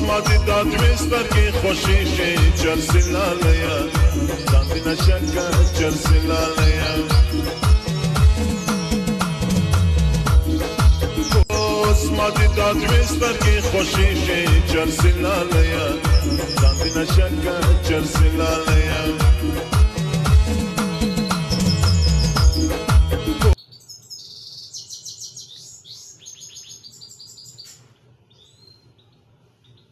مادی داد وستر کی خوشی شی چرسی لالیا دادی نشکا چرسی لالیا مادی داد وستر کی خوشی شی چرسی لالیا دادی نشکا چرسی لالیا